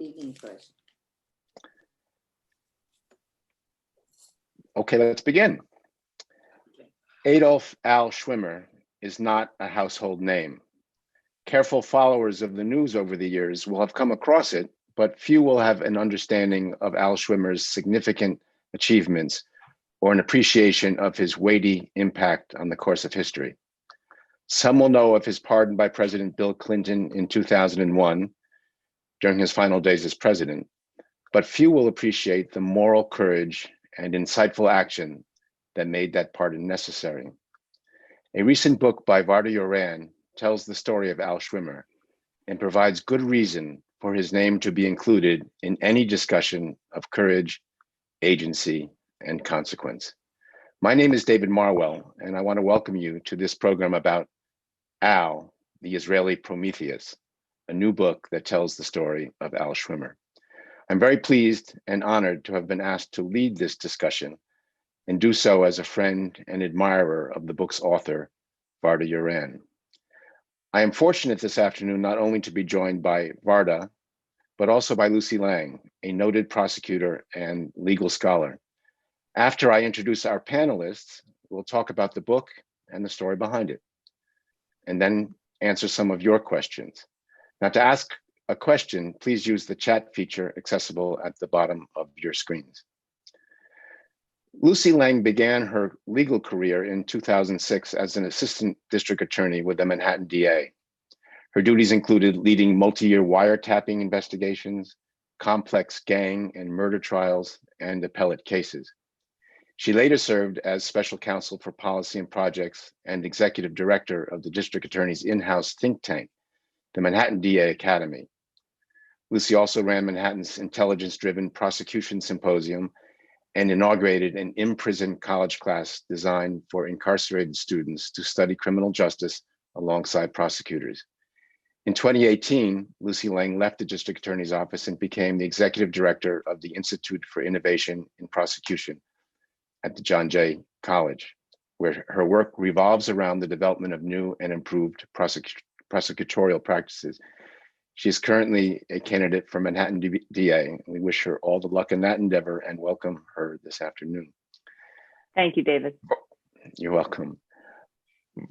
speaking first. Okay, let's begin. Adolf Al Schwimmer is not a household name. Careful followers of the news over the years will have come across it, but few will have an understanding of Al Schwimmer's significant achievements or an appreciation of his weighty impact on the course of history. Some will know of his pardon by President Bill Clinton in 2001 during his final days as president, but few will appreciate the moral courage and insightful action that made that pardon necessary. A recent book by Varda Yoran tells the story of Al Schwimmer and provides good reason for his name to be included in any discussion of courage, agency, and consequence. My name is David Marwell, and I want to welcome you to this program about Al, the Israeli Prometheus, a new book that tells the story of Al Schwimmer. I'm very pleased and honored to have been asked to lead this discussion and do so as a friend and admirer of the book's author, Varda Yoran. I am fortunate this afternoon not only to be joined by Varda, but also by Lucy Lang, a noted prosecutor and legal scholar. After I introduce our panelists, we'll talk about the book and the story behind it, and then answer some of your questions. Now, to ask a question, please use the chat feature accessible at the bottom of your screens. Lucy Lang began her legal career in 2006 as an assistant district attorney with the Manhattan DA. Her duties included leading multi-year wiretapping investigations, complex gang and murder trials, and appellate cases. She later served as special counsel for policy and projects and executive director of the district attorney's in-house think tank, the Manhattan DA Academy. Lucy also ran Manhattan's intelligence-driven prosecution symposium and inaugurated an in-prison college class designed for incarcerated students to study criminal justice alongside prosecutors. In 2018, Lucy Lang left the district attorney's office and became the executive director of the Institute for Innovation in Prosecution at the John Jay College, where her work revolves around the development of new and improved prosecutorial practices. She is currently a candidate for Manhattan DA. We wish her all the luck in that endeavor and welcome her this afternoon. Thank you, David. You're welcome.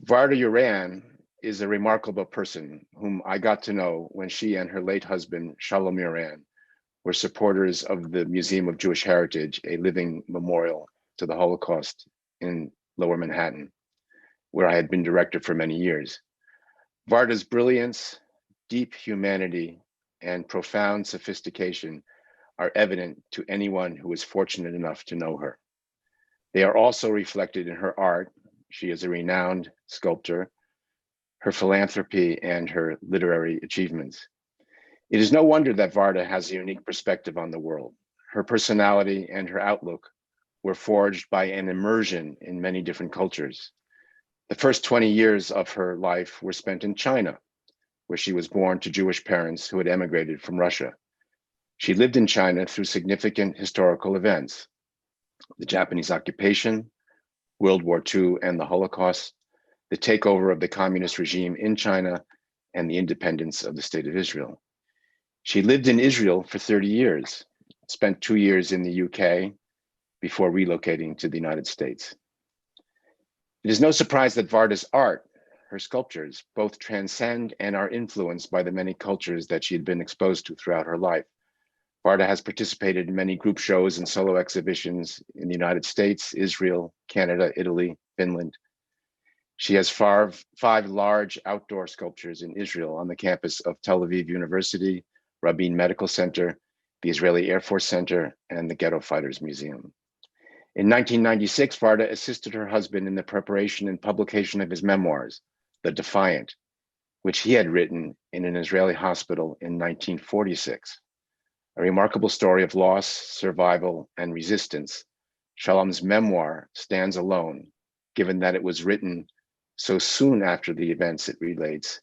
Varda Yoran is a remarkable person whom I got to know when she and her late husband, Shalom Yoran, were supporters of the Museum of Jewish Heritage, a living memorial to the Holocaust in Lower Manhattan, where I had been director for many years. Varda's brilliance, deep humanity, and profound sophistication are evident to anyone who is fortunate enough to know her. They are also reflected in her art. She is a renowned sculptor, her philanthropy, and her literary achievements. It is no wonder that Varda has a unique perspective on the world. Her personality and her outlook were forged by an immersion in many different cultures. The first 20 years of her life were spent in China, where she was born to Jewish parents who had emigrated from Russia. She lived in China through significant historical events: the Japanese occupation, World War II and the Holocaust, the takeover of the communist regime in China, and the independence of the State of Israel. She lived in Israel for 30 years, spent 2 years in the UK before relocating to the United States. It is no surprise that Varda's art, her sculptures, both transcend and are influenced by the many cultures that she had been exposed to throughout her life. Varda has participated in many group shows and solo exhibitions in the United States, Israel, Canada, Italy, Finland. She has five large outdoor sculptures in Israel on the campus of Tel Aviv University, Rabin Medical Center, the Israeli Air Force Center, and the Ghetto Fighters Museum. In 1996, Varda assisted her husband in the preparation and publication of his memoirs, The Defiant, which he had written in an Israeli hospital in 1946. A remarkable story of loss, survival, and resistance, Shalom's memoir stands alone, given that it was written so soon after the events it relates,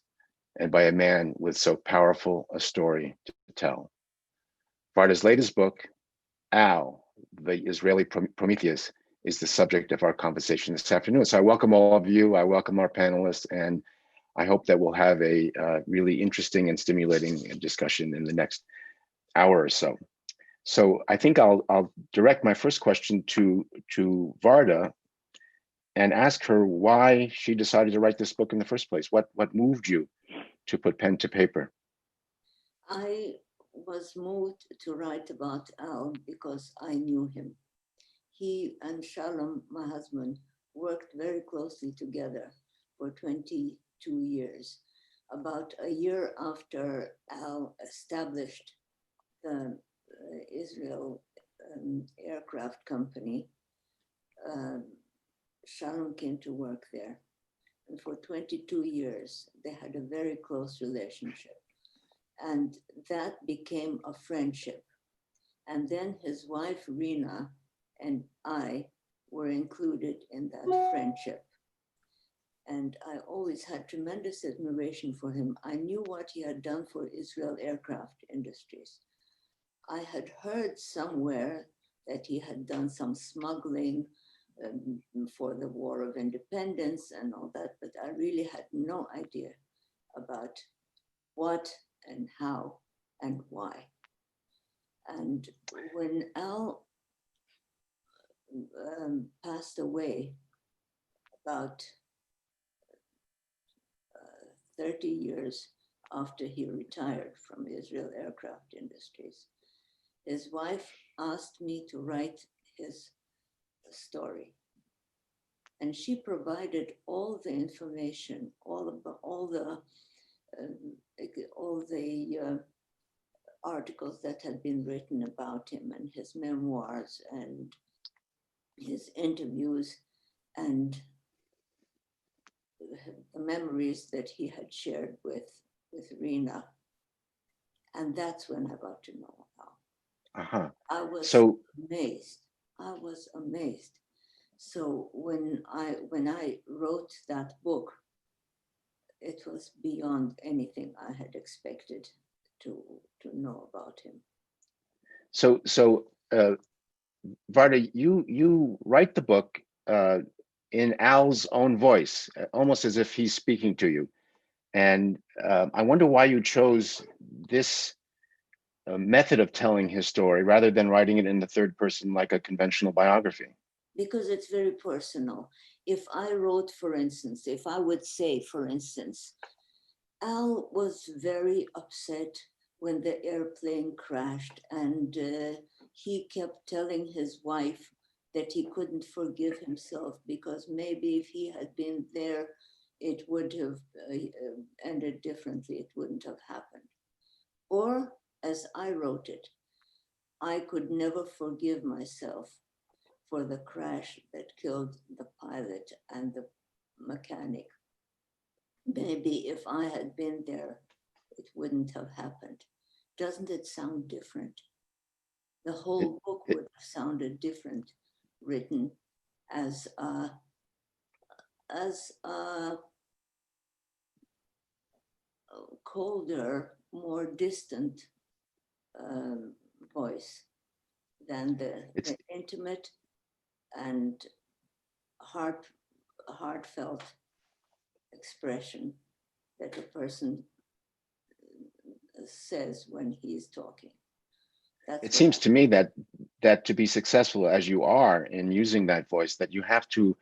and by a man with so powerful a story to tell. Varda's latest book, Al, the Israeli Prometheus, is the subject of our conversation this afternoon. So I welcome all of you, I welcome our panelists, and I hope that we'll have a really interesting and stimulating discussion in the next hour or so. So I think I'll direct my first question to Varda and ask her why she decided to write this book in the first place. What moved you to put pen to paper? I was moved to write about Al because I knew him. He and Shalom, my husband, worked very closely together for 22 years. About a year after Al established the Israel aircraft company, Shalom came to work there. And for 22 years, they had a very close relationship. And that became a friendship. And then his wife, Rena, and I were included in that friendship. And I always had tremendous admiration for him. I knew what he had done for Israel aircraft industries. I had heard somewhere that he had done some smuggling for the War of Independence and all that, but I really had no idea about what and how and why. And when Al passed away about 30 years after he retired from Israel Aircraft Industries, his wife asked me to write his story. And she provided all the information, all the articles that had been written about him and his memoirs and his interviews and the memories that he had shared with Rena. And that's when I got to know Al. I was amazed. I was amazed. So when I wrote that book, it was beyond anything I had expected to know about him. So Varda, you write the book in Al's own voice, almost as if he's speaking to you. And I wonder why you chose this method of telling his story rather than writing it in the third person like a conventional biography. Because it's very personal. If I wrote, for instance, if I would say, for instance, Al was very upset when the airplane crashed, and he kept telling his wife that he couldn't forgive himself because maybe if he had been there, it would have ended differently. It wouldn't have happened. Or, as I wrote it, I could never forgive myself for the crash that killed the pilot and the mechanic. Maybe if I had been there, it wouldn't have happened. Doesn't it sound different? The whole book would have sounded different, written as a colder, more distant voice than the intimate and heartfelt expression that a person says when he's talking. It seems to me that to be successful as you are in using that voice, that you have to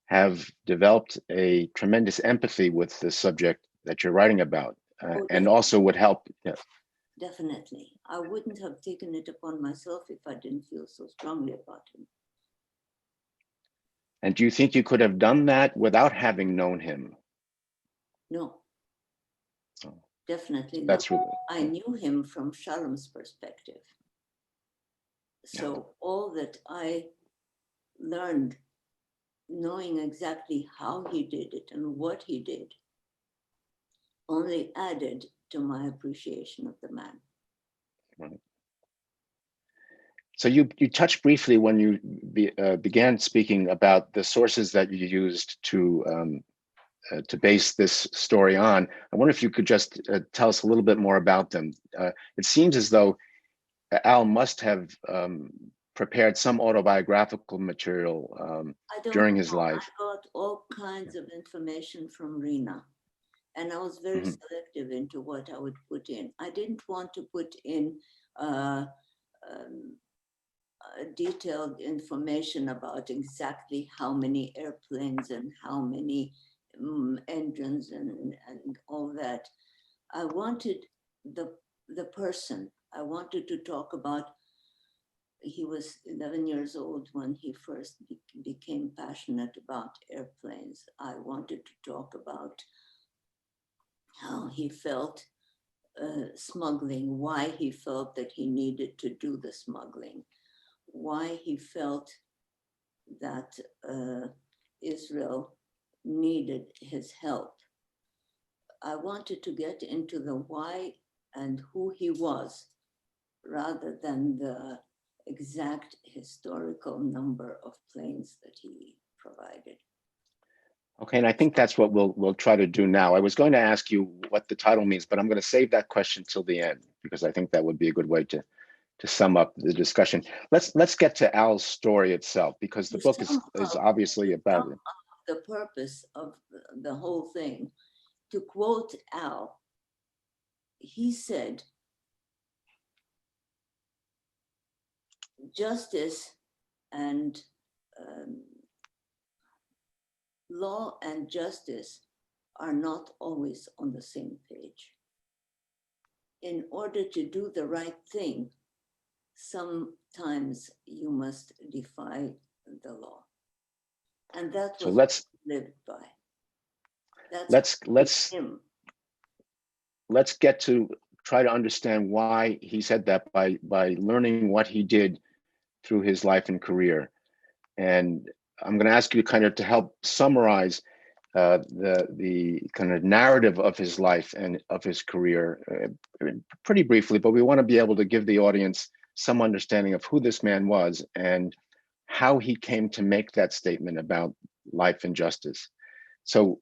have developed a tremendous empathy with the subject that you're writing about, and also would help. Yeah. Definitely. I wouldn't have taken it upon myself if I didn't feel so strongly about him. And do you think you could have done that without having known him? No. Oh. Definitely not. That's really, I knew him from Shalom's perspective. So all that I learned, knowing exactly how he did it and what he did, only added to my appreciation of the man. Right. So you touched briefly when you began speaking about the sources that you used to base this story on. I wonder if you could just tell us a little bit more about them. It seems as though Al must have prepared some autobiographical material during his life. I got all kinds of information from Rena, and I was very selective into what I would put in. I didn't want to put in uh, um, detailed information about exactly how many airplanes and how many engines and all that. I wanted the person. I wanted to talk about. He was 11 years old when he first became passionate about airplanes. I wanted to talk about how he felt smuggling, why he felt that he needed to do the smuggling, why he felt that Israel needed his help. I wanted to get into the why and who he was rather than the exact historical number of planes that he provided. Okay, and I think that's what we'll try to do now. I was going to ask you what the title means, but I'm going to save that question till the end because I think that would be a good way to sum up the discussion. Let's get to Al's story itself because the book is obviously about it. The purpose of the whole thing. To quote Al, he said, justice and law and justice are not always on the same page. In order to do the right thing, sometimes you must defy the law. And that was what he lived by. Let's get to try to understand why he said that by learning what he did through his life and career. And I'm going to ask you kind of to help summarize the kind of narrative of his life and of his career pretty briefly, but we want to be able to give the audience some understanding of who this man was and how he came to make that statement about life and justice. So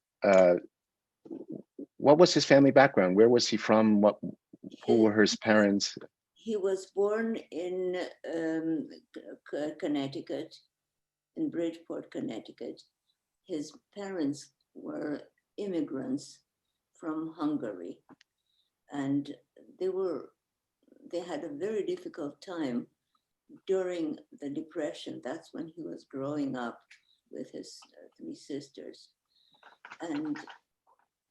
what was his family background? Where was he from? Who were his parents? He was born in Connecticut, in Bridgeport, Connecticut. His parents were immigrants from Hungary, and they had a very difficult time during the Depression. That's when he was growing up with his three sisters. And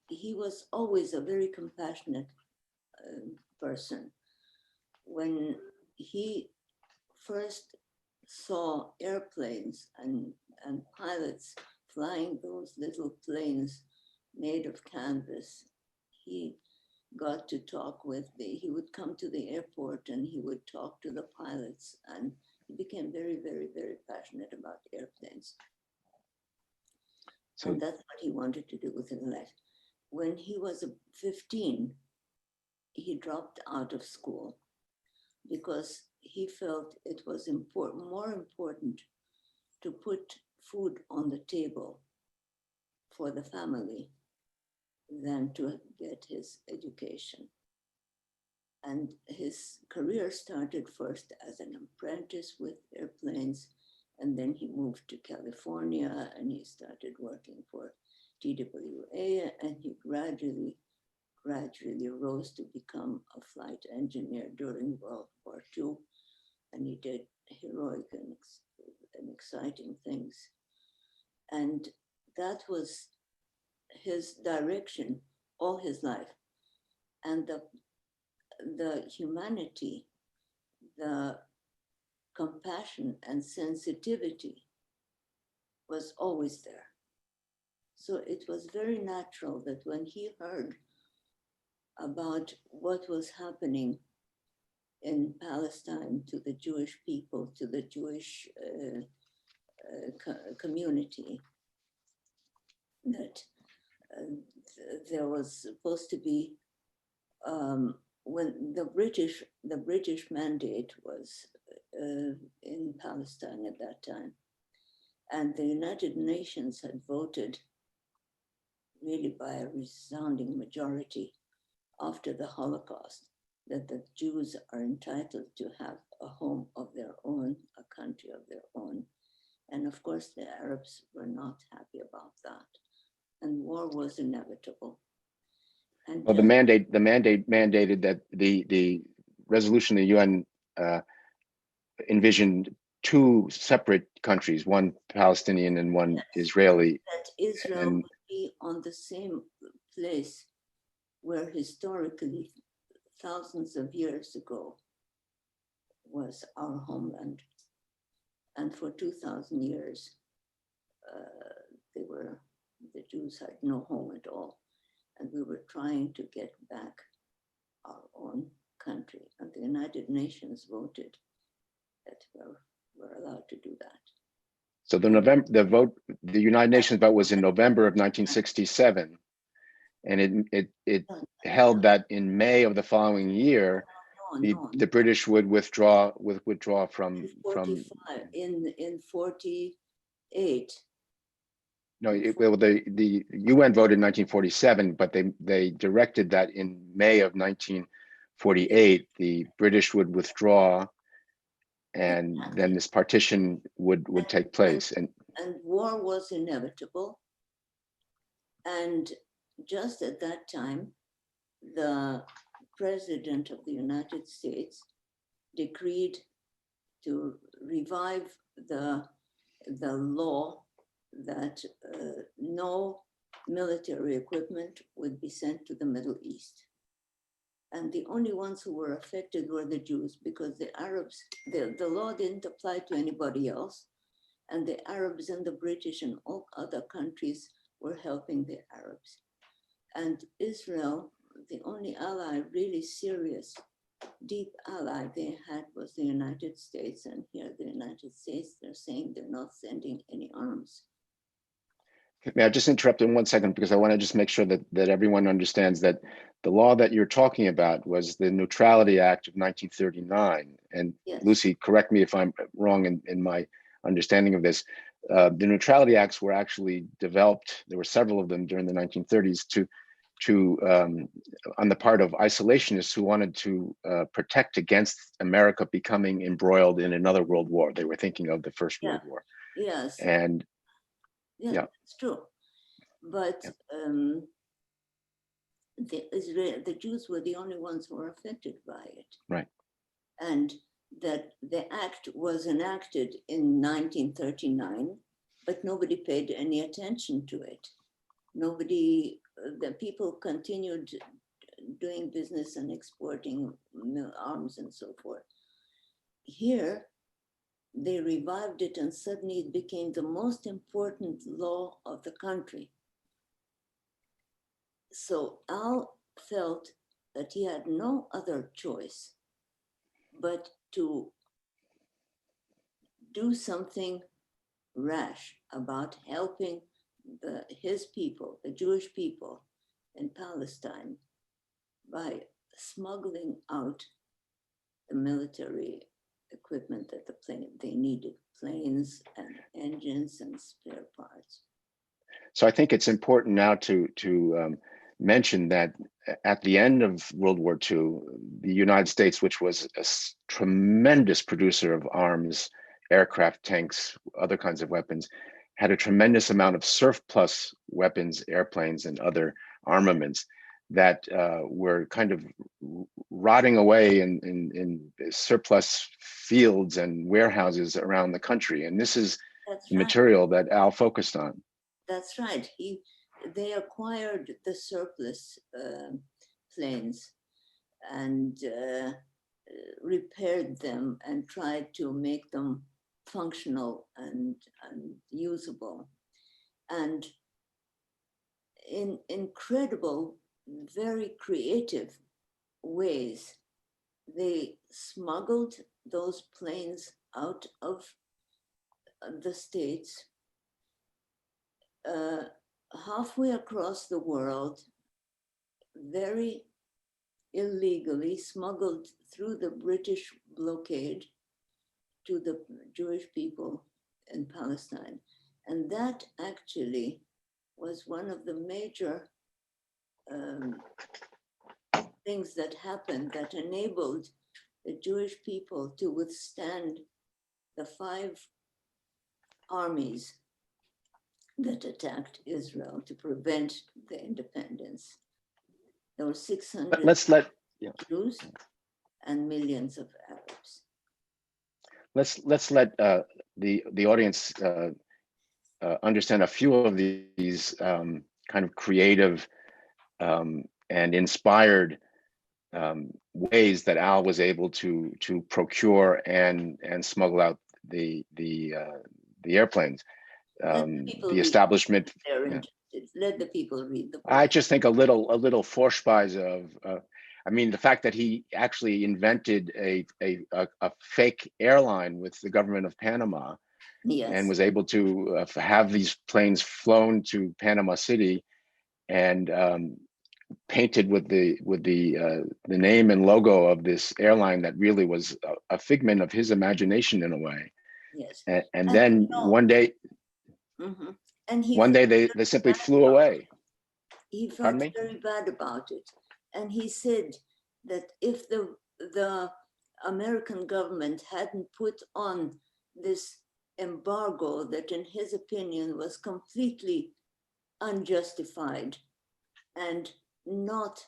he was always a very compassionate person. When he first saw airplanes and pilots flying those little planes made of canvas, he got to talk with he would come to the airport and he would talk to the pilots, and he became very, very, very passionate about airplanes. And that's what he wanted to do with his life. When he was 15, he dropped out of school because he felt it was more important to put food on the table for the family than to get his education. And his career started first as an apprentice with airplanes, and then he moved to California and he started working for TWA, and he gradually rose to become a flight engineer during World War II, and he did heroic and exciting things. And that was his direction all his life. And the humanity, the compassion and sensitivity was always there. So it was very natural that when he heard about what was happening in Palestine to the Jewish people, to the Jewish community, that there was supposed to be, when the British mandate was in Palestine at that time, and the United Nations had voted really by a resounding majority after the Holocaust that the Jews are entitled to have a home of their own, a country of their own. And of course, the Arabs were not happy about that. And war was inevitable. And well, the mandate mandated that the resolution, the UN envisioned two separate countries, one Palestinian and one Israeli. That Israel And would be on the same place where historically, thousands of years ago, was our homeland. And for 2,000 years, the Jews had no home at all. And we were trying to get back our own country. And the United Nations voted that we're allowed to do that. so the United Nations vote was in November of 1967. And it held that in May of the following year, the British would withdraw from in 48. No, the UN voted in 1947, but they directed that in May of 1948, the British would withdraw, and then this partition would take place. And war was inevitable. And just at that time, the President of the United States decreed to revive the law that no military equipment would be sent to the Middle East. And the only ones who were affected were the Jews, because the Arabs, the law didn't apply to anybody else. And the Arabs and the British and all other countries were helping the Arabs. And Israel, the only ally, really serious, deep ally they had was the United States. And here the United States, they're saying they're not sending any arms. may I just interrupt in 1 second, because I want to just make sure that everyone understands that the law that you're talking about was the Neutrality Act of 1939. And Yes. Lucy, correct me if I'm wrong in my understanding of this. The Neutrality Acts were actually developed, there were several of them during the 1930s, on the part of isolationists who wanted to protect against America becoming embroiled in another world war. They were thinking of the First World War. Yes. And yeah, it's true. But the Jews were the only ones who were affected by it. Right. And that the act was enacted in 1939, but nobody paid any attention to it. The people continued doing business and exporting arms and so forth. Here, they revived it, and suddenly it became the most important law of the country. So Al felt that he had no other choice but to do something rash about helping his people, the Jewish people in Palestine, by smuggling out the military equipment that they needed, planes and engines and spare parts. so I think it's important now to mention that at the end of World War II, the United States, which was a tremendous producer of arms, aircraft, tanks, other kinds of weapons, had a tremendous amount of surplus weapons, airplanes, and other armaments that were kind of rotting away in surplus fields and warehouses around the country. And this is the material that Al focused on. That's right. They acquired the surplus planes and repaired them and tried to make them functional and usable. And in incredible, very creative ways, they smuggled those planes out of the States, halfway across the world, very illegally smuggled through the British blockade to the Jewish people in Palestine. And that actually was one of the major things that happened that enabled the Jewish people to withstand the 5 armies that attacked Israel to prevent the independence. There were 600 Jews, and millions of Arabs. Let's let the audience understand a few of these kind of creative and inspired ways that Al was able to procure and smuggle out the airplanes. Let the people The read establishment. if they're Yeah. interested. Let the people read the book. I just think a little Vorspeise of. I mean, the fact that he actually invented a fake airline with the government of Panama and Yes, was able to have these planes flown to Panama City and painted with the name and logo of this airline that really was a figment of his imagination in a way. yes. And And then you know, mhm. And he one day felt they simply bad flew about away. it. He Pardon felt me? very bad about it. And he said that if the American government hadn't put on this embargo that in his opinion was completely unjustified and not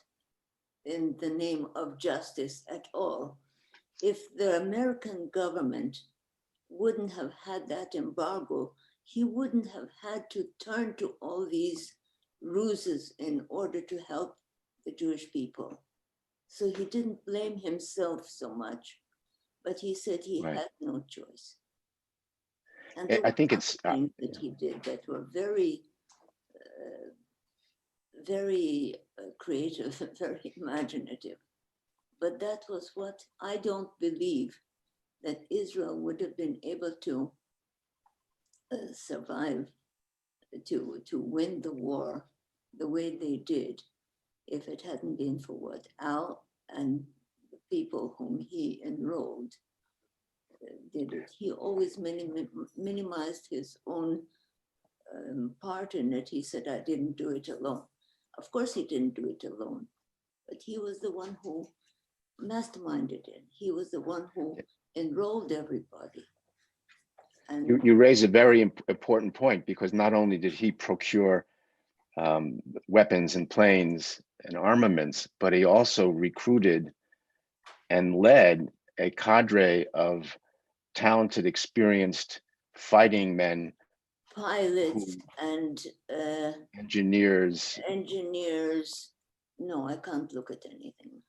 in the name of justice at all, if the American government wouldn't have had that embargo, he wouldn't have had to turn to all these ruses in order to help the Jewish people. So he didn't blame himself so much, but he said he Right. had no choice. And there I were think other it's things that he did that were very, very creative, very imaginative. But that was what I don't believe that Israel would have been able to survive, to win the war the way they did if it hadn't been for what Al and the people whom he enrolled did it. He always minimized his own part in it. He said, I didn't do it alone. Of course he didn't do it alone, but he was the one who masterminded it. He was the one who enrolled everybody. And you raise a very important point, because not only did he procure weapons and planes and armaments, but he also recruited and led a cadre of talented, experienced fighting men, pilots and engineers. engineers. No, I can't look at anything.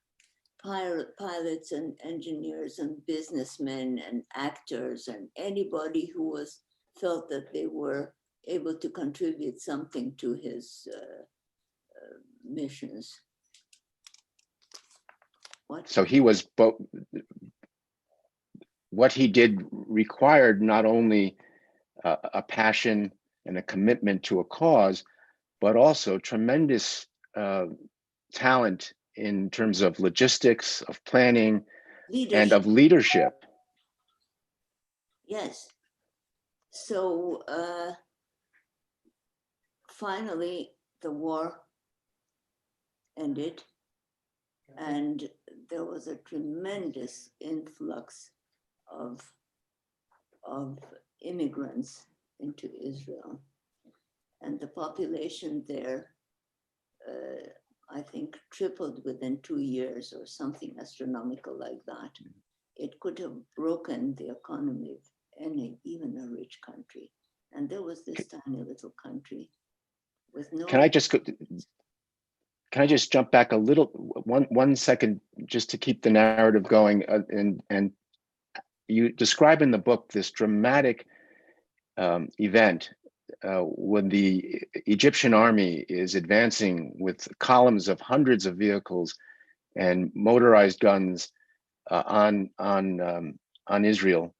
Pilots and engineers and businessmen and actors and anybody who was felt that they were able to contribute something to his missions. What? So he was both. What he did required not only a passion and a commitment to a cause, but also tremendous talent in terms of logistics, of planning, and Leadership. of leadership. Yes. So finally, the war ended, and there was a tremendous influx of immigrants into Israel. And the population there, I think, tripled within 2 years or something astronomical like that. It could have broken the economy of any, even a rich country. And there was this tiny little country with no. Can I just jump back a little, one second, just to keep the narrative going? And you describe in the book this dramatic event when the Egyptian army is advancing with columns of hundreds of vehicles and motorized guns on Israel,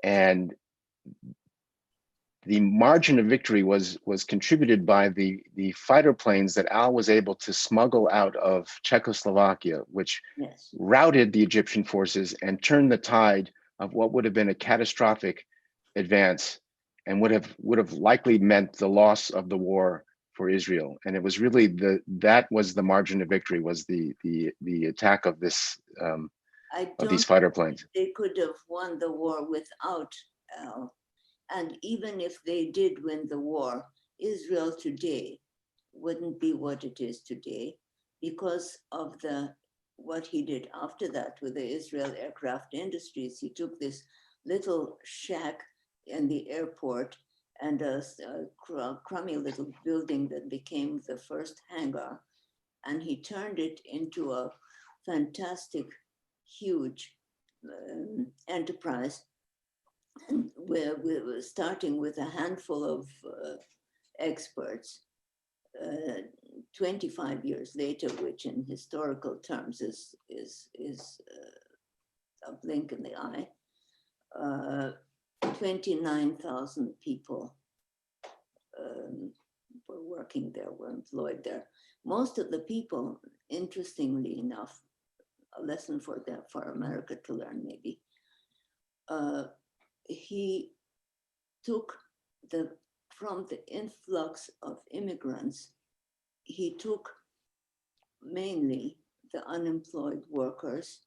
and the margin of victory was contributed by the fighter planes that Al was able to smuggle out of Czechoslovakia, which Yes. routed the Egyptian forces and turned the tide of what would have been a catastrophic advance, and would have likely meant the loss of the war for Israel. And it was really that was the margin of victory, was the attack of this of these fighter planes. They could have won the war without Al. And even if they did win the war, Israel today wouldn't be what it is today because of the what he did after that with the Israel Aircraft Industries, he took this little shack in the airport and a crummy little building that became the first hangar, and he turned it into a fantastic, huge enterprise. And we were starting with a handful of experts. 25 years later, which in historical terms is a blink in the eye, 29,000 people were working there, were employed there. Most of the people, interestingly enough, a lesson for America to learn maybe, he took from the influx of immigrants, he took mainly the unemployed workers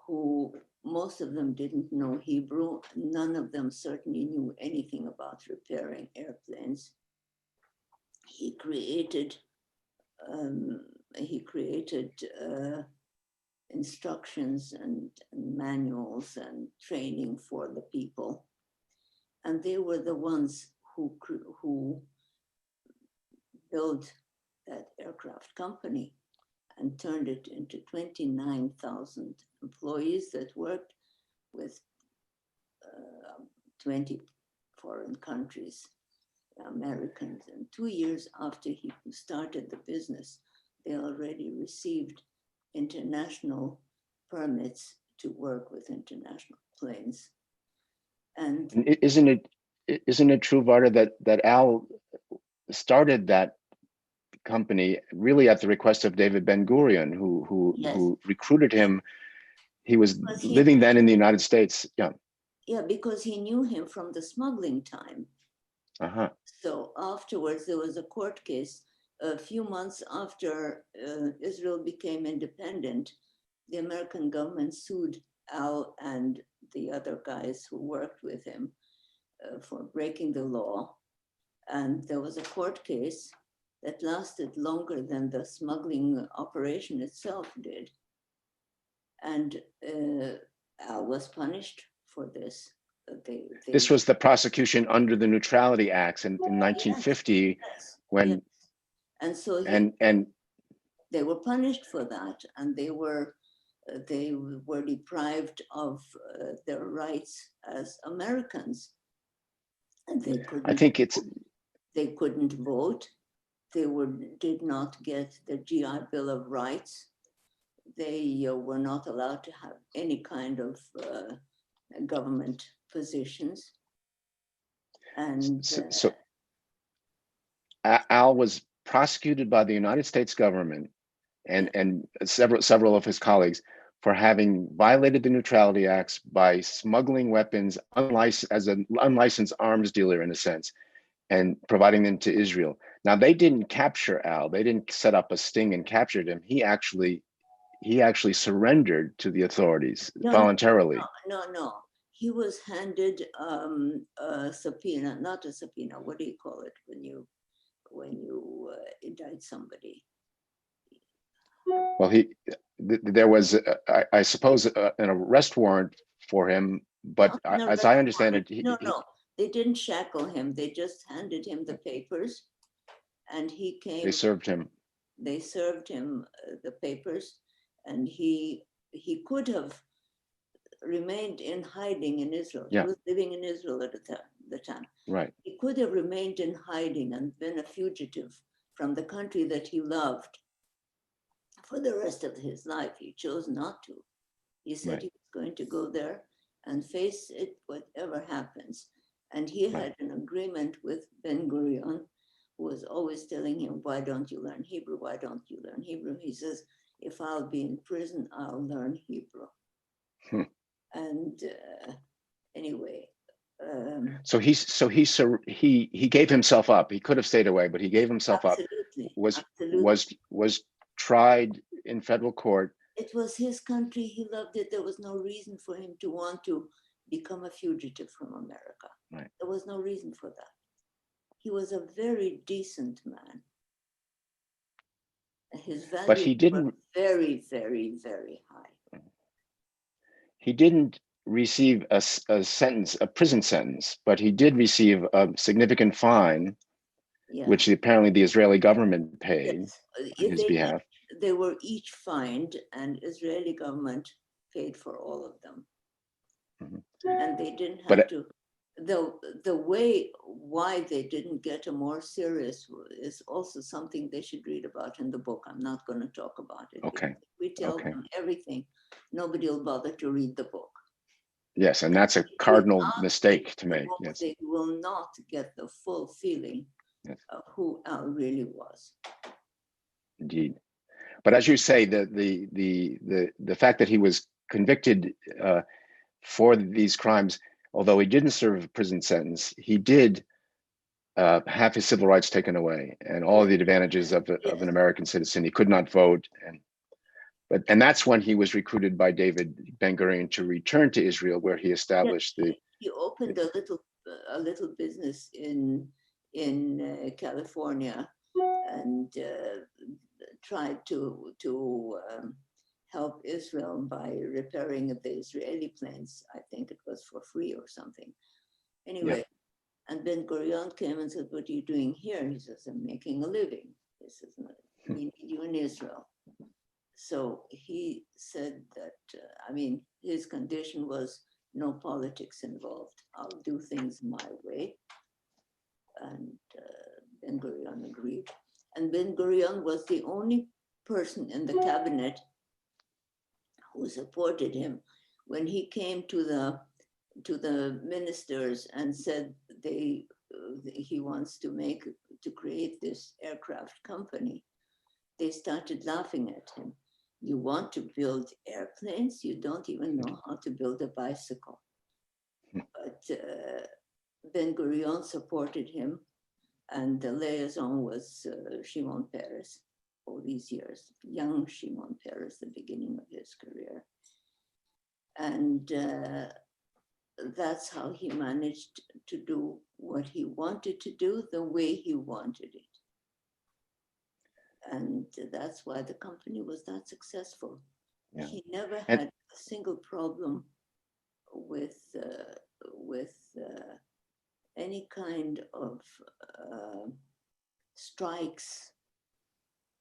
who most of them didn't know Hebrew. None of them certainly knew anything about repairing airplanes. He created instructions and manuals and training for the people. And they were the ones who built that aircraft company and turned it into 29,000 employees that worked with 20 foreign countries, Americans. And 2 years after he started the business, they already received international permits to work with international planes. And Isn't it true, Varda, that Al started that company really at the request of David Ben-Gurion, who recruited him? He was living then in the United States. Yeah, because he knew him from the smuggling time. So afterwards, there was a court case a few months after Israel became independent. The American government sued Al and the other guys who worked with him for breaking the law. And there was a court case that lasted longer than the smuggling operation itself did. And Al was punished for this. This was the prosecution under the Neutrality Acts in 1950, when and so they were punished for that, and they were deprived of their rights as Americans. And they couldn't vote. They did not get the GI Bill of Rights. They were not allowed to have any kind of government positions. And so Al was prosecuted by the United States government and several of his colleagues for having violated the Neutrality Acts by smuggling weapons as an unlicensed arms dealer, in a sense, and providing them to Israel. Now, they didn't capture Al. They didn't set up a sting and captured him. He actually surrendered to the authorities voluntarily. No. He was handed a subpoena, not a subpoena. What do you call it when you indict somebody? Well, there was, I suppose, an arrest warrant for him, but as I understand it, no, they didn't shackle him. They just handed him the papers, and he came. They served him. They served him the papers, and he could have remained in hiding in Israel. Yeah. He was living in Israel at the time. Right. He could have remained in hiding and been a fugitive from the country that he loved for the rest of his life. He chose not to. He said he was going to go there and face it, whatever happens. And he had an agreement with Ben-Gurion, who was always telling him, why don't you learn Hebrew? Why don't you learn Hebrew? He says, if I'll be in prison, I'll learn Hebrew. And anyway. So he gave himself up. He could have stayed away, but he gave himself up. Was tried in federal court. It was his country. He loved it. There was no reason for him to want to become a fugitive from America. Right. There was no reason for that. He was a very decent man. His But values he were didn't very, very, very high. he didn't receive a sentence, a prison sentence, but he did receive a significant fine, Yeah. which apparently the Israeli government paid Yes. on his behalf. They were each fined, and Israeli government paid for all of them. Mhm. And they didn't have But to. The way why they didn't get a more serious is also something they should read about in the book. I'm not going to talk about it. okay, If we tell okay, them everything, nobody will bother to read the book. yes, and that's a It will cardinal not mistake get to the make. book, Yes, they will not get the full feeling yes, of who Al really was. indeed. But as you say, the fact that he was convicted for these crimes, although he didn't serve a prison sentence, he did have his civil rights taken away and all the advantages of Yes. an American citizen. He could not vote, and that's when he was recruited by David Ben-Gurion to return to Israel, where he established the. He opened a little business in California, and tried to help Israel by repairing the Israeli planes. I think it was for free or something. Anyway, Yeah. and Ben Gurion came and said, "What are you doing here?" He says, "I'm making a living. This is not, we need you in Israel." So he said that, I mean, his condition was no politics involved. I'll do things my way. And Ben Gurion agreed. And Ben Gurion was the only person in the cabinet who supported him when he came to the ministers and said he wants to create this aircraft company. They started laughing at him. You want to build airplanes? You don't even know how to build a bicycle. But Ben Gurion supported him, and the liaison was Shimon Peres all these years, young Shimon Peres, the beginning of his career. And that's how he managed to do what he wanted to do the way he wanted it. And that's why the company was that successful. Yeah. He never And- had a single problem with any kind of strikes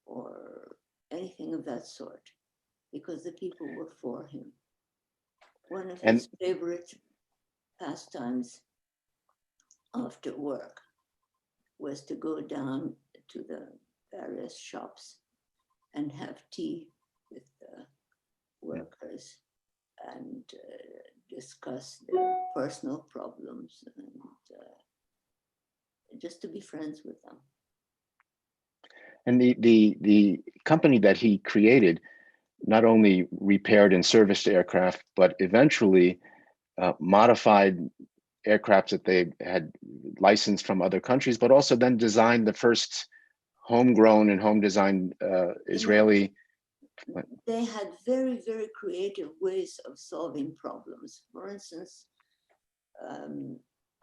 or anything of that sort, because the people were for him. One of his favorite pastimes after work was to go down to the various shops and have tea with the workers and discuss their personal problems and just to be friends with them. And the company that he created not only repaired and serviced aircraft, but eventually modified aircraft that they had licensed from other countries, but also then designed the first homegrown and home designed Israeli. They had very, very creative ways of solving problems. For instance,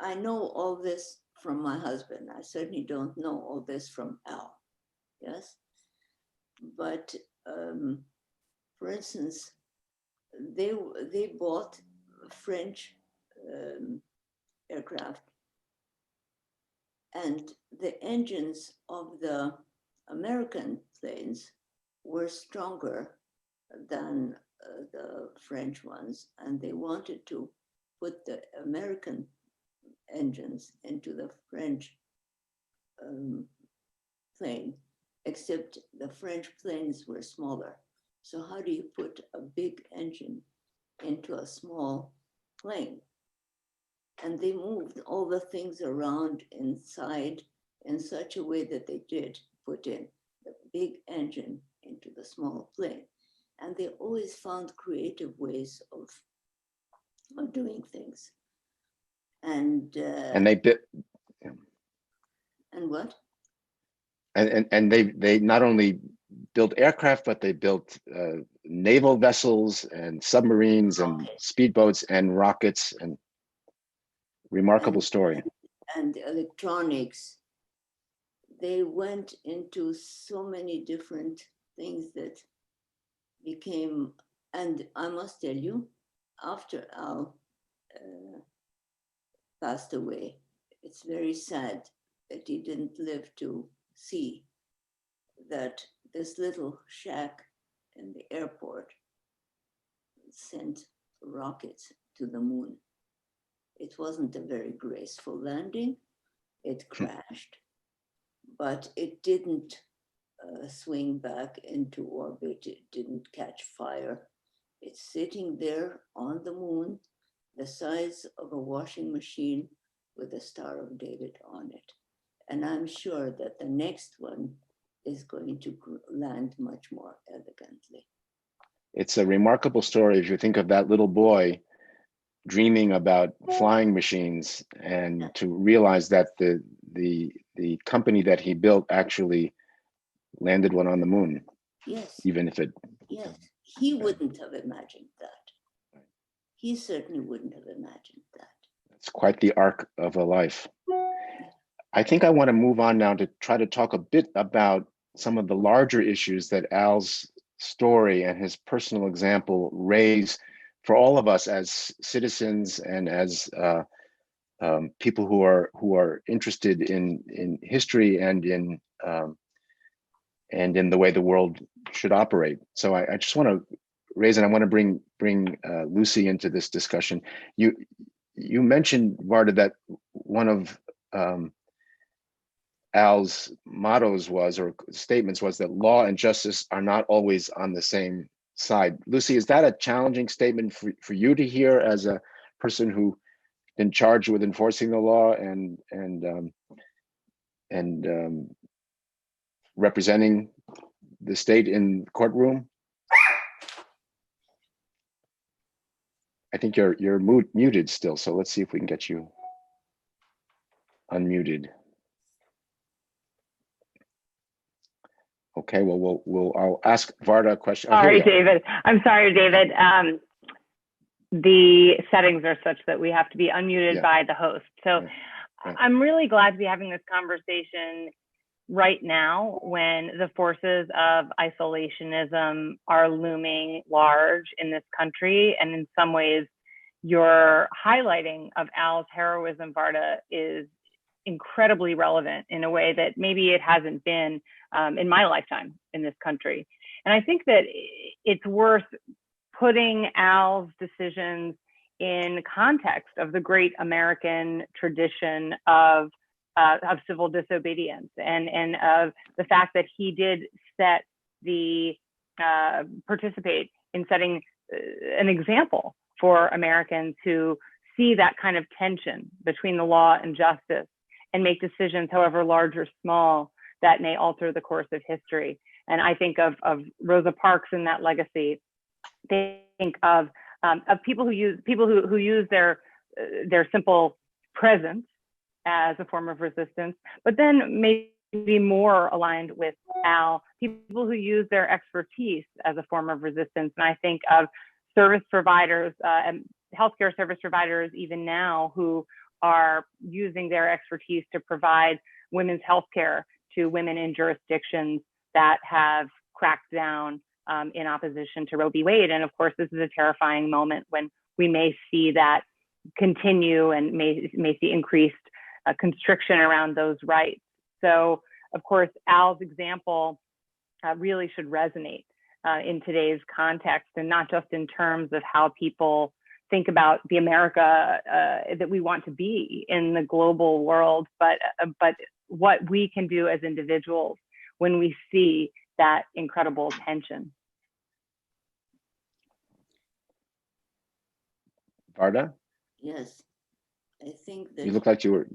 I know all this from my husband. I certainly don't know all this from Al. Yes. But for instance, they bought French aircraft, and the engines of the American planes were stronger than the French ones, and they wanted to put the American engines into the French plane, except the French planes were smaller. So how do you put a big engine into a small plane? And they moved all the things around inside in such a way that they did put in the big engine into the small plane. And they always found creative ways of doing things. And they bit. And what? And they not only built aircraft, but they built naval vessels and submarines and speedboats and rockets, and remarkable story. And electronics. They went into so many different things that became, and I must tell you, after Al passed away, it's very sad that he didn't live to see that this little shack in the airport sent rockets to the moon. It wasn't a very graceful landing. It crashed, but it didn't swing back into orbit. It didn't catch fire. It's sitting there on the moon, the size of a washing machine with a Star of David on it. And I'm sure that the next one is going to land much more elegantly. It's a remarkable story if you think of that little boy dreaming about flying machines, and to realize that the company that he built actually landed one on the moon. Yes. Even if it. Yes, he wouldn't have imagined that. He certainly wouldn't have imagined that. It's quite the arc of a life. I think I want to move on now to try to talk a bit about some of the larger issues that Al's story and his personal example raise for all of us as citizens and as people who are interested in history and in the way the world should operate. So I just want to raise, and I want to bring Lucy into this discussion. You mentioned, Varda, that one of Al's mottos was, or statements was, that law and justice are not always on the same side. Lucy, is that a challenging statement for you to hear as a person who been charged with enforcing the law and representing the state in the courtroom? I think you're muted still, so let's see if we can get you unmuted. Okay, well, I'll ask Varda a question. Sorry, David. I'm sorry, David. The settings are such that we have to be unmuted by the host. So right. I'm really glad to be having this conversation right now when the forces of isolationism are looming large in this country. And in some ways, your highlighting of Al's heroism, Varda, is incredibly relevant in a way that maybe it hasn't been in my lifetime in this country. And I think that it's worth putting Al's decisions in context of the great American tradition of civil disobedience and of the fact that he did participate in setting an example for Americans who see that kind of tension between the law and justice and make decisions, however large or small, that may alter the course of history. And I think of Rosa Parks and that legacy. Think of people who use their simple presence as a form of resistance, but then maybe more aligned with Al, people who use their expertise as a form of resistance. And I think of service providers and healthcare service providers even now who are using their expertise to provide women's healthcare to women in jurisdictions that have cracked down in opposition to Roe v. Wade. And of course, this is a terrifying moment when we may see that continue and may see increased constriction around those rights. So of course, Al's example really should resonate in today's context, and not just in terms of how people think about the America that we want to be in the global world, but what we can do as individuals when we see that incredible tension. Varda? Yes, I think that— You look like you were—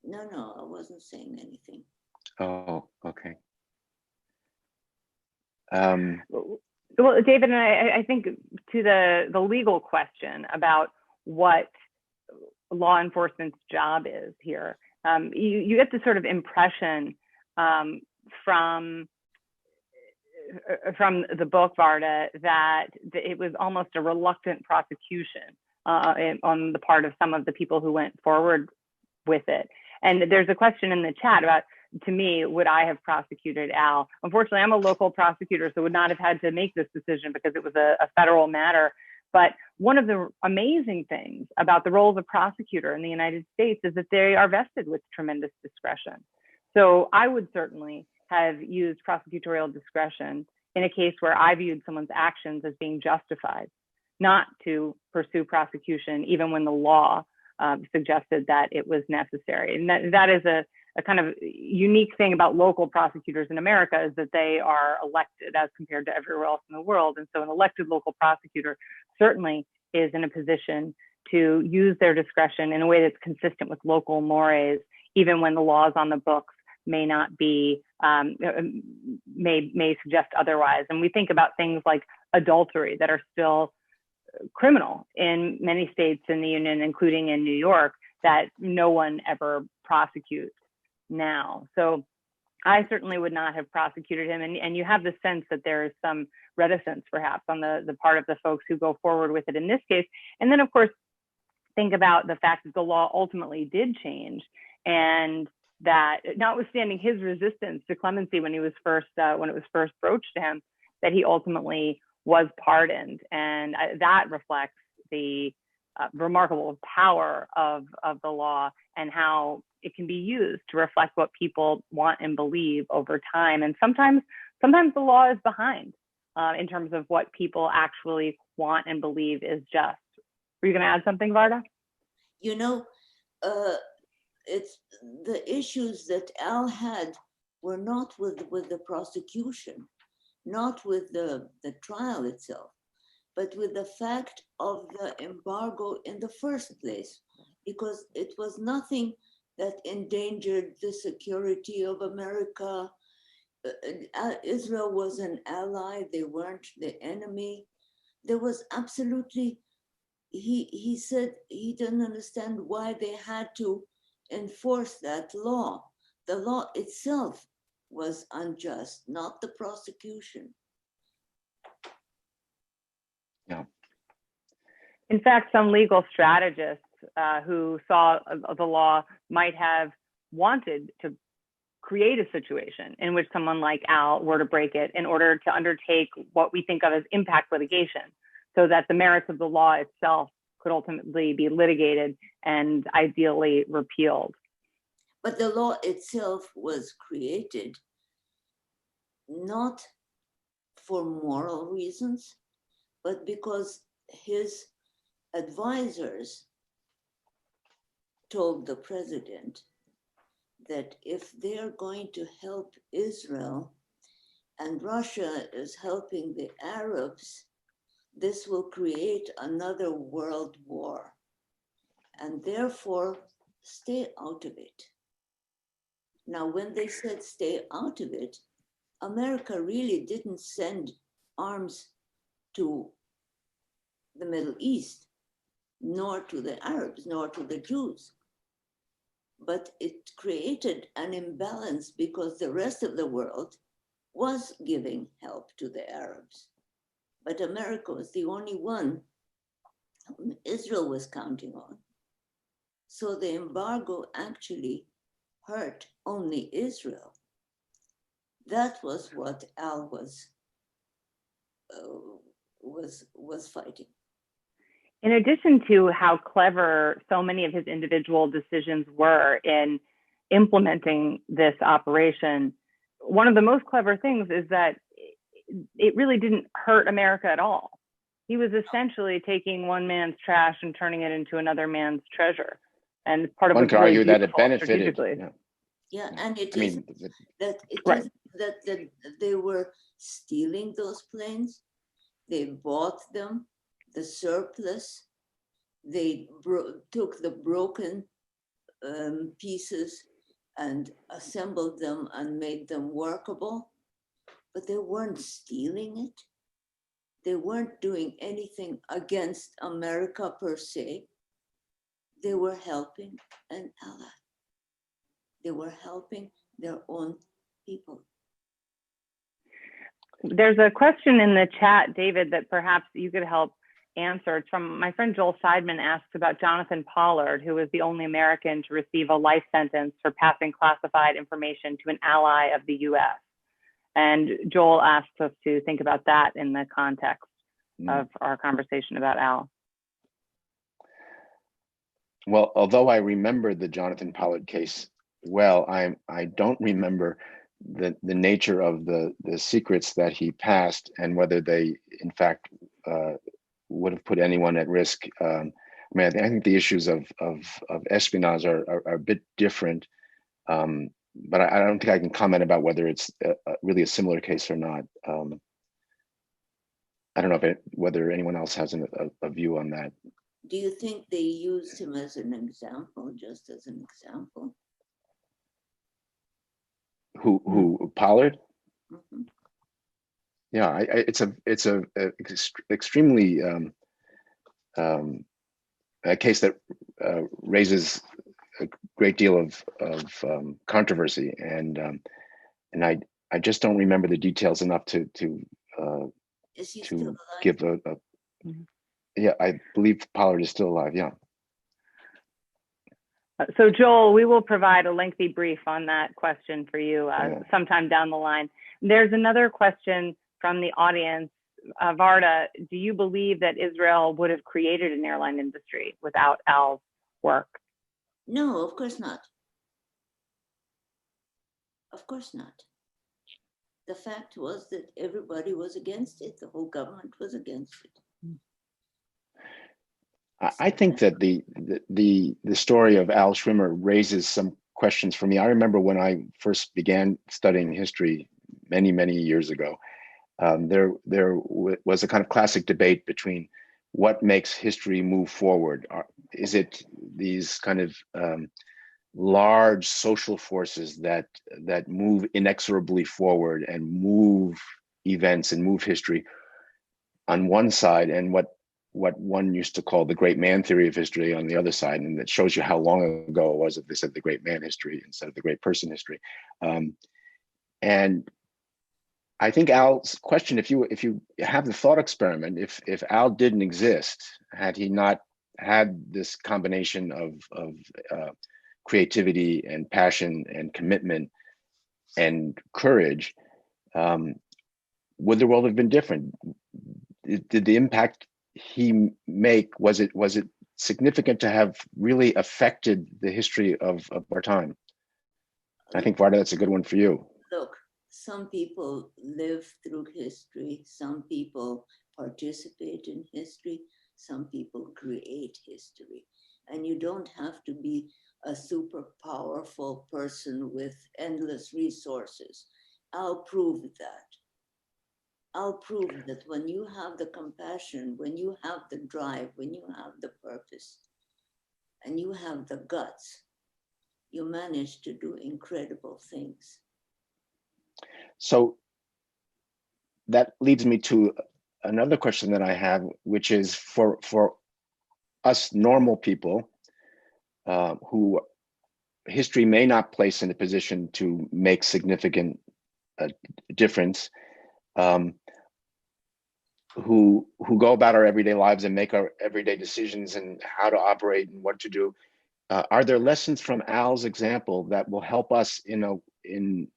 No, I wasn't saying anything. Oh, okay. Well, David, and I think to the legal question about what law enforcement's job is here, you get the sort of impression from the book, Varda, that it was almost a reluctant prosecution on the part of some of the people who went forward with it. And there's a question in the chat about to me, would I have prosecuted Al? Unfortunately, I'm a local prosecutor, so would not have had to make this decision because it was a federal matter. But one of the amazing things about the role of a prosecutor in the United States is that they are vested with tremendous discretion. So I would certainly have used prosecutorial discretion in a case where I viewed someone's actions as being justified, not to pursue prosecution even when the law suggested that it was necessary. And that is a kind of unique thing about local prosecutors in America, is that they are elected as compared to everywhere else in the world. And so an elected local prosecutor certainly is in a position to use their discretion in a way that's consistent with local mores, even when the laws on the books may not be, may suggest otherwise. And we think about things like adultery that are still criminal in many states in the union, including in New York, that no one ever prosecutes now. So I certainly would not have prosecuted him. And you have the sense that there is some reticence perhaps on the part of the folks who go forward with it in this case. And then of course, think about the fact that the law ultimately did change, and that notwithstanding his resistance to clemency when it was first broached to him, that he ultimately was pardoned. And that reflects the remarkable power of the law and how it can be used to reflect what people want and believe over time. And sometimes the law is behind in terms of what people actually want and believe is just. Were you going to add something, Varda? You know, it's the issues that Al had were not with the prosecution, not with the trial itself, but with the fact of the embargo in the first place, because it was nothing that endangered the security of America. Israel was an ally, they weren't the enemy. There was absolutely, he said he didn't understand why they had to enforce that law. The law itself was unjust, not the prosecution. Yeah. In fact, some legal strategists who saw the law might have wanted to create a situation in which someone like Al were to break it in order to undertake what we think of as impact litigation, so that the merits of the law itself could ultimately be litigated and ideally repealed. But the law itself was created not for moral reasons, but because his advisors told the president that if they're going to help Israel and Russia is helping the Arabs, this will create another world war, and therefore stay out of it. Now, when they said stay out of it, America really didn't send arms to the Middle East, nor to the Arabs, nor to the Jews. But it created an imbalance because the rest of the world was giving help to the Arabs. But America was the only one whom Israel was counting on. So the embargo actually hurt only Israel. That was what Al was fighting. In addition to how clever so many of his individual decisions were in implementing this operation, one of the most clever things is that it really didn't hurt America at all. He was essentially taking one man's trash and turning it into another man's treasure. And part of one could argue that it benefited. Yeah, and it I is mean, that it right. is that they were stealing those planes. They bought them, the surplus. They took the broken pieces and assembled them and made them workable. But they weren't stealing it. They weren't doing anything against America per se. They were helping an ally. They were helping their own people. There's a question in the chat, David, that perhaps you could help answer. It's from my friend Joel Seidman asks about Jonathan Pollard, who was the only American to receive a life sentence for passing classified information to an ally of the US. And Joel asks us to think about that in the context of our conversation about Al. Well, although I remember the Jonathan Pollard case well, I don't remember the nature of the secrets that he passed and whether they, in fact, would have put anyone at risk. I mean, I think the issues of espionage are a bit different, but I don't think I can comment about whether it's really a similar case or not. I don't know whether anyone else has a view on that. Do you think they used him as an example, just as an example? Who Pollard? Mm-hmm. Yeah, it's a extremely a case that raises a great deal of controversy, and I just don't remember the details enough to Is he still alive? give a yeah, I believe Pollard is still alive. Yeah. So Joel, we will provide a lengthy brief on that question for you sometime down the line. There's another question from the audience. Varda, do you believe that Israel would have created an airline industry without Al's work? No, of course not. Of course not. The fact was that everybody was against it. The whole government was against it. I think that the story of Al Schwimmer raises some questions for me. I remember when I first began studying history many years ago, there was a kind of classic debate between what makes history move forward. Is it these kind of large social forces that move inexorably forward and move events and move history on one side, and what one used to call the great man theory of history on the other side, and that shows you how long ago it was that they said the great man history instead of the great person history. And I think Al's question, if you have the thought experiment, if Al didn't exist, had he not had this combination of creativity and passion and commitment and courage, would the world have been different? Did the impact he make, was it significant to have really affected the history of our time? I think, Varda, that's a good one for you. Look, some people live through history, some people participate in history, some people create history. And you don't have to be a super powerful person with endless resources. I'll prove that. I'll prove that when you have the compassion, when you have the drive, when you have the purpose, and you have the guts, you manage to do incredible things. So that leads me to another question that I have, which is for us normal people who history may not place in a position to make significant difference, who go about our everyday lives and make our everyday decisions and how to operate and what to do. Are there lessons from Al's example that will help us in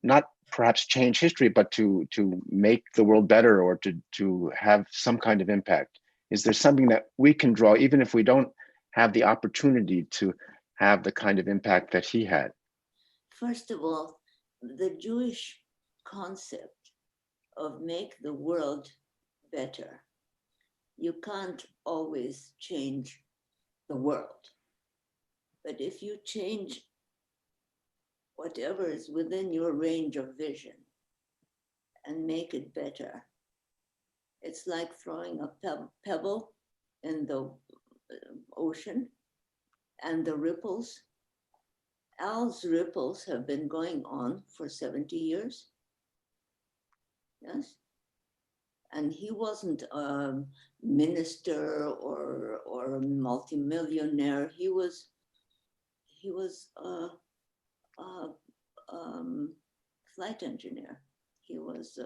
not perhaps change history, but to make the world better, or to have some kind of impact? Is there something that we can draw, even if we don't have the opportunity to have the kind of impact that he had? First of all, the Jewish concept of make the world better. You can't always change the world. But if you change whatever is within your range of vision and make it better, it's like throwing a pebble in the ocean and the ripples. Al's ripples have been going on for 70 years. Yes. And he wasn't a minister or a multimillionaire. He was a flight engineer. He was,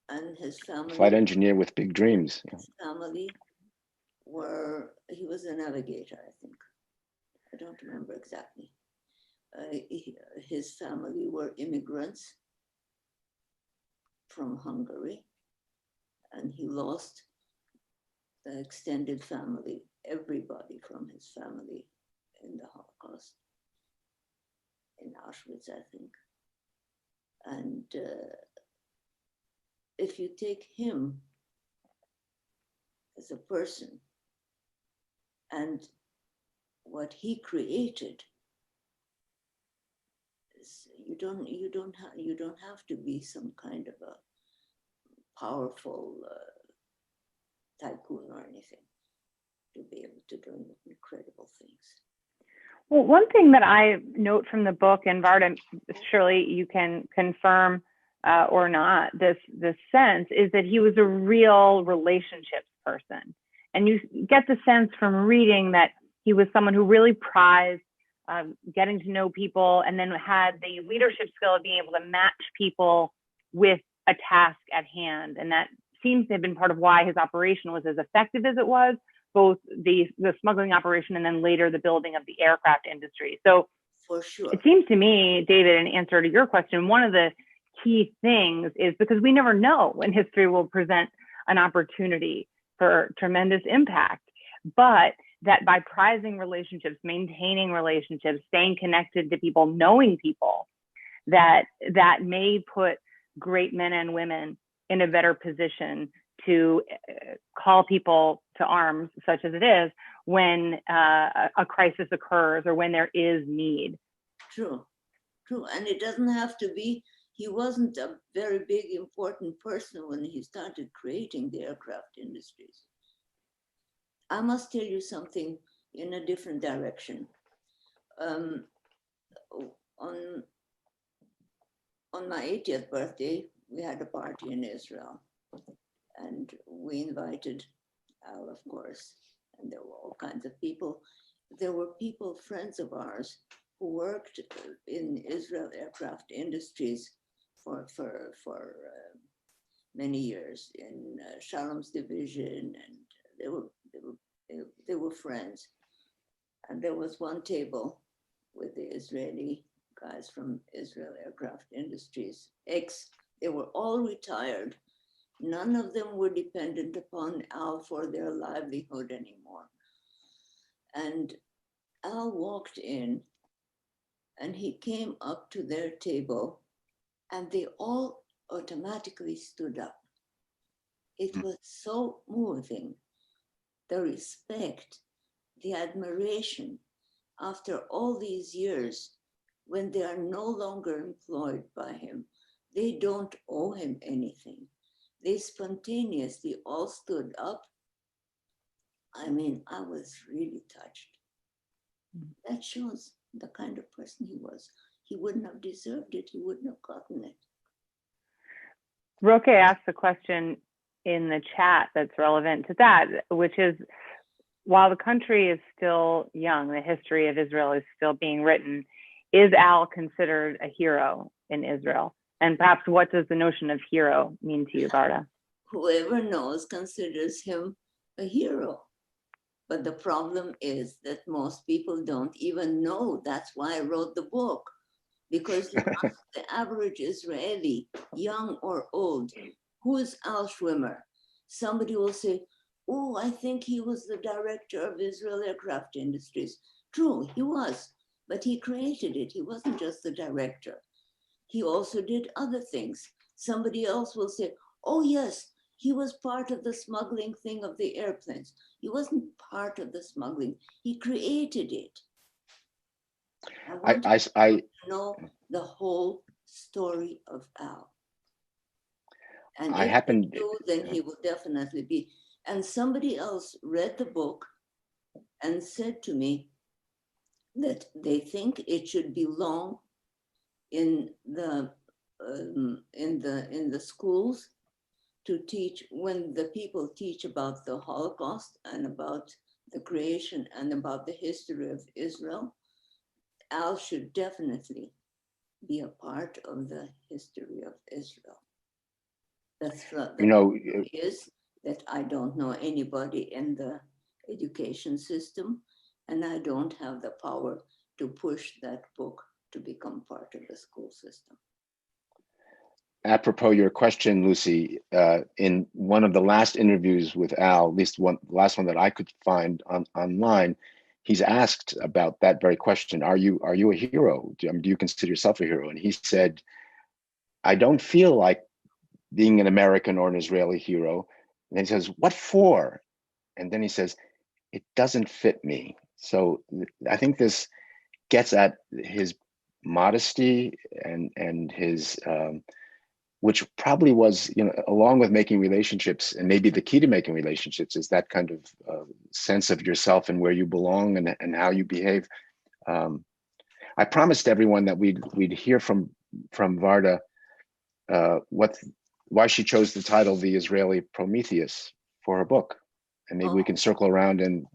And his family, Flight engineer with big dreams. Yeah. his family he was a navigator, I think. I don't remember exactly. His family were immigrants from Hungary, and he lost the extended family, everybody from his family in the Holocaust, in Auschwitz, I think. And if you take him as a person and what he created, you don't have to be some kind of a powerful tycoon or anything to be able to do incredible things. Well, one thing that I note from the book, and Varda, surely you can confirm or not, this sense is that he was a real relationships person. And you get the sense from reading that he was someone who really prized getting to know people, and then had the leadership skill of being able to match people with a task at hand. And that seems to have been part of why his operation was as effective as it was, both the smuggling operation and then later the building of the aircraft industry. So for sure, it seems to me, David, in answer to your question, one of the key things is, because we never know when history will present an opportunity for tremendous impact, but that by prizing relationships, maintaining relationships, staying connected to people, knowing people, that may put great men and women in a better position to call people to arms, such as it is, when a crisis occurs or when there is need. True. And it doesn't have to be, he wasn't a very big, important person when he started creating the aircraft industries. I must tell you something in a different direction. On my 80th birthday, we had a party in Israel, and we invited Al, of course, and there were all kinds of people. There were people, friends of ours, who worked in Israel aircraft industries for many years in Shalom's division, and they were friends. And there was one table with the Israeli guys from Israel Aircraft Industries. They were all retired. None of them were dependent upon Al for their livelihood anymore. And Al walked in, and he came up to their table, and they all automatically stood up. It was so moving, the respect, the admiration after all these years, when they are no longer employed by him. They don't owe him anything. They spontaneously all stood up. I mean, I was really touched. That shows the kind of person he was. He wouldn't have deserved it. He wouldn't have gotten it. Roque asked a question in the chat that's relevant to that, which is, while the country is still young, the history of Israel is still being written, is Al considered a hero in Israel? And perhaps what does the notion of hero mean to you, Varda? Whoever knows considers him a hero. But the problem is that most people don't even know. That's why I wrote the book. Because you ask the average Israeli, young or old, who is Al Schwimmer? Somebody will say, oh, I think he was the director of Israel Aircraft Industries. True, he was, but he created it. He wasn't just the director. He also did other things. Somebody else will say, oh yes, he was part of the smuggling thing of the airplanes. He wasn't part of the smuggling. He created it. I know the whole story of Al. And if you do, then he will definitely be. And somebody else read the book and said to me that they think it should belong in the schools to teach, when the people teach about the Holocaust and about the creation and about the history of Israel. Al should definitely be a part of the history of Israel. The You know, problem is that I don't know anybody in the education system, and I don't have the power to push that book to become part of the school system. apropos your question, Lucy, in one of the last interviews with Al, at least one, the last one that I could find online, he's asked about that very question. Are you a hero? Do you consider yourself a hero? And he said, I don't feel like being an American or an Israeli hero. And he says, what for? And then he says, it doesn't fit me. So I think this gets at his modesty and his, which probably was, you know, along with making relationships, and maybe the key to making relationships is that kind of sense of yourself and where you belong and how you behave. I promised everyone that we'd hear from Varda why she chose the title "The Israeli Prometheus" for her book, and maybe we can circle around and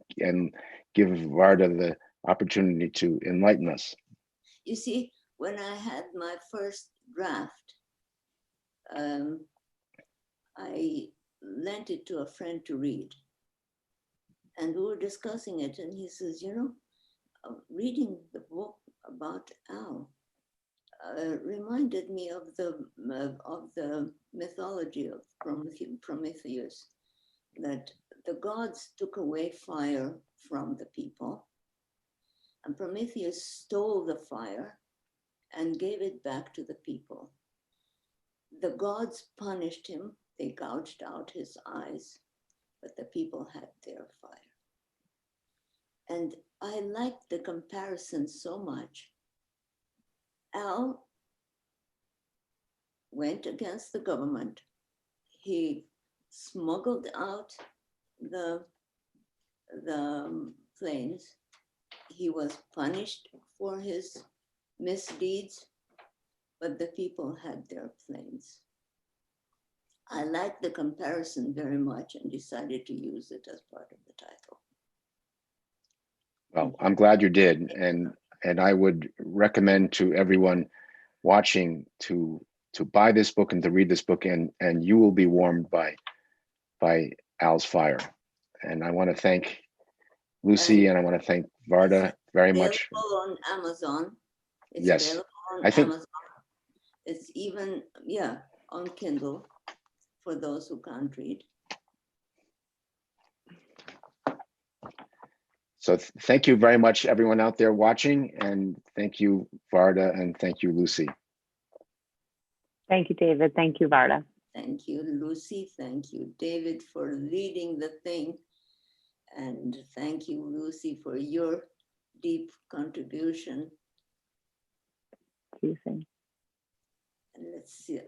give Varda the opportunity to enlighten us. You see, when I had my first draft, I lent it to a friend to read, and we were discussing it, and he says, you know, reading the book about Al reminded me of the mythology of Prometheus, that the gods took away fire from the people, and Prometheus stole the fire and gave it back to the people. The gods punished him, they gouged out his eyes, but the people had their fire. And I liked the comparison so much. Al went against the government. He smuggled out the planes. He was punished for his misdeeds, but the people had their planes. I liked the comparison very much and decided to use it as part of the title. Well, I'm glad you did, and I would recommend to everyone watching to buy this book and to read this book, and you will be warmed by Al's fire. And I want to thank Lucy, and I want to thank Varda very much. Available on Amazon. It's Yes, available on I think Amazon. It's even, yeah, on Kindle for those who can't read. so. Thank you very much, everyone out there watching, and thank you, Varda, and thank you, Lucy. Thank you, David. Thank you, Varda. Thank you, Lucy. Thank you, David, for leading the thing. And thank you, Lucy, for your deep contribution. See you soon. And let's see.